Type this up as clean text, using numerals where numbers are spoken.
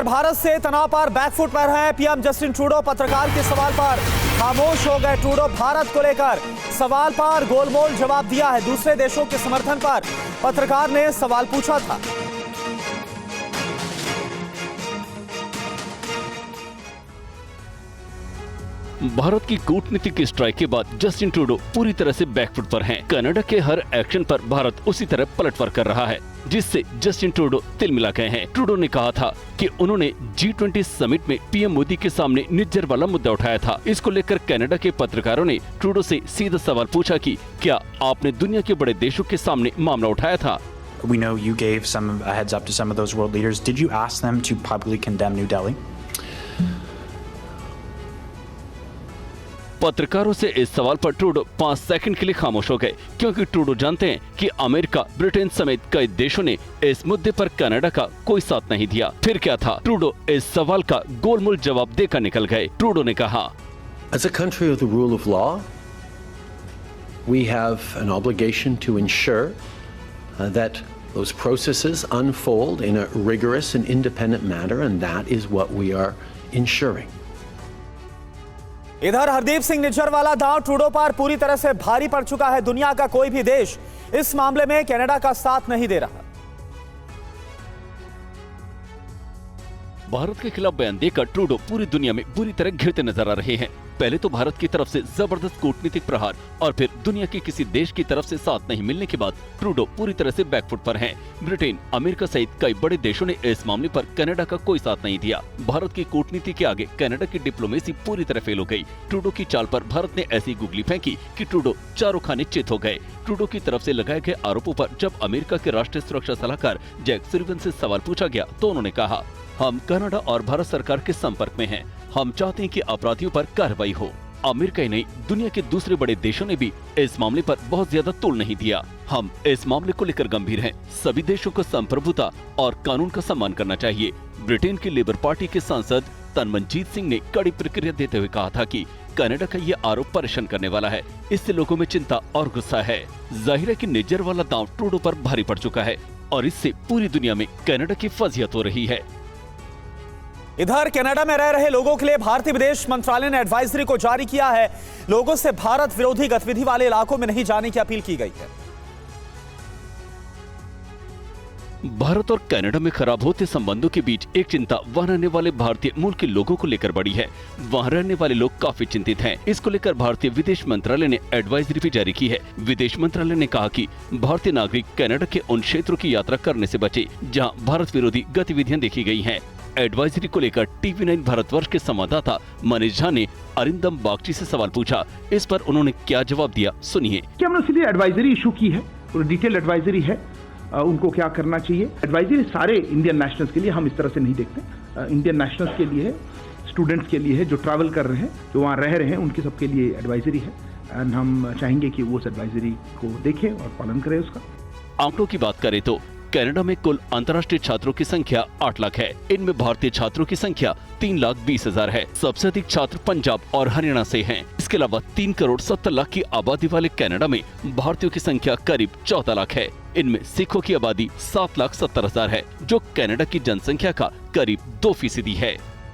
भारत से तनाव पर बैकफुट पर हैं पीएम जस्टिन ट्रूडो। पत्रकार के सवाल पर खामोश हो गए ट्रूडो। भारत को लेकर सवाल पर गोलमोल जवाब दिया है। दूसरे देशों के समर्थन पर पत्रकार ने सवाल पूछा था। भारत की कूटनीतिक स्ट्राइक के बाद जस्टिन ट्रूडो पूरी तरह से बैकफुट पर हैं। कनाडा के हर एक्शन पर भारत उसी तरह पलटवार कर रहा है, जिससे जस्टिन ट्रूडो तिलमिला गए हैं। ट्रूडो ने कहा था कि उन्होंने G20 समिट में पीएम मोदी के सामने निज्जर वाला मुद्दा उठाया था। इसको लेकर कनाडा के पत्रकारों ने ट्रूडो से सीधा सवाल पूछा कि क्या आपने दुनिया के बड़े देशों के सामने मामला उठाया था। We know you gave a heads up to some of those world leaders. Did you ask them to publicly condemn New Delhi? पत्रकारों से इस सवाल पर ट्रूडो 5 सेकंड के लिए खामोश हो गए, क्योंकि ट्रूडो जानते हैं कि अमेरिका, ब्रिटेन समेत कई देशों ने इस मुद्दे पर कनाडा का कोई साथ नहीं दिया। फिर क्या था, ट्रूडो इस सवाल का गोलमोल जवाब देकर निकल गए। ट्रूडो ने कहा, As a country of the rule of law, we have an obligation to ensure that those processes unfold in a rigorous and independent manner, and that is what we are ensuring. इधर हरदीप सिंह निज्जर वाला दांव Trudeau पर पूरी तरह से भारी पड़ चुका है। दुनिया का कोई भी देश इस मामले में कनाडा का साथ नहीं दे रहा। भारत के खिलाफ बयान देकर ट्रूडो पूरी दुनिया में बुरी तरह घिरते नजर आ रहे हैं। पहले तो भारत की तरफ से जबरदस्त कूटनीतिक प्रहार और फिर दुनिया के किसी देश की तरफ से साथ नहीं मिलने के बाद ट्रूडो पूरी तरह से बैकफुट पर हैं। ब्रिटेन, अमेरिका सहित कई बड़े देशों ने इस मामले पर कनाडा का कोई साथ नहीं दिया। भारत की कूटनीति के आगे कनाडा की डिप्लोमेसी पूरी तरह फेल हो गई। ट्रूडो की चाल पर भारत ने ऐसी गुगली फेंकी कि ट्रूडो चारों खाने चित हो गए। ट्रूडो की तरफ से लगाए गए आरोपों पर जब अमेरिका के राष्ट्रीय सुरक्षा सलाहकार जैक सुलिवन से सवाल पूछा गया तो उन्होंने कहा, हम कनाडा और भारत सरकार के संपर्क में हैं। हम चाहते हैं कि अपराधियों पर कार्रवाई हो। अमेरिका ही नहीं, दुनिया के दूसरे बड़े देशों ने भी इस मामले पर बहुत ज्यादा तोल नहीं दिया। हम इस मामले को लेकर गंभीर हैं। सभी देशों को संप्रभुता और कानून का सम्मान करना चाहिए। ब्रिटेन की लेबर पार्टी के सांसद तनमनजीत सिंह ने कड़ी प्रतिक्रिया देते हुए कहा था कि कनाडा का ये आरोप परेशान करने वाला है। इससे लोगों में चिंता और गुस्सा है। जाहिर है कि निज्जर वाला दांव ट्रूडो पर भारी पड़ चुका है और इससे पूरी दुनिया में कनाडा की फजीहत हो रही है। इधर कनाडा में रह रहे लोगों के लिए भारतीय विदेश मंत्रालय ने एडवाइजरी को जारी किया है। लोगों से भारत विरोधी गतिविधि वाले इलाकों में नहीं जाने की अपील की गई है। भारत और कनाडा में खराब होते संबंधों के बीच एक चिंता वहां रहने वाले भारतीय मूल के लोगों को लेकर बढ़ी है। वहां रहने वाले लोग काफी चिंतित हैं। इसको लेकर भारतीय विदेश मंत्रालय ने एडवाइजरी भी जारी की है। विदेश मंत्रालय ने कहा कि भारतीय नागरिक कनाडा के उन क्षेत्रों की यात्रा करने से बचे जहां भारत विरोधी गतिविधियां देखी गई हैं। एडवाइजरी को लेकर TV9 भारतवर्ष के संवाददाता मनीष झा ने अरिंदम बागची से सवाल पूछा। इस पर उन्होंने क्या जवाब दिया, सुनिए। क्या हमने सीधे एडवाइजरी इशू की है, डिटेल एडवाइजरी है, उनको क्या करना चाहिए। एडवाइजरी सारे इंडियन नेशनल्स के लिए हम इस तरह से नहीं देखते। इंडियन नेशनल्स के लिए है, स्टूडेंट्स के लिए है, जो ट्रैवल कर रहे हैं, जो वहाँ रह रहे हैं, उनके सबके लिए एडवाइजरी है। एंड हम चाहेंगे कि वो उस एडवाइजरी को देखें और पालन करें उसका। आंकड़ों की बात करें तो कनाडा में कुल अंतर्राष्ट्रीय छात्रों की संख्या 8 लाख है। इनमें भारतीय छात्रों की संख्या 3,20,000 है। सबसे अधिक छात्र पंजाब और हरियाणा से हैं। इसके अलावा 3 करोड़ 70 लाख की आबादी वाले कनाडा में भारतीयों की संख्या करीब 14 लाख है। इनमें सिखों की आबादी 7,70,000 है, जो कनाडा की जनसंख्या का करीब 2% है।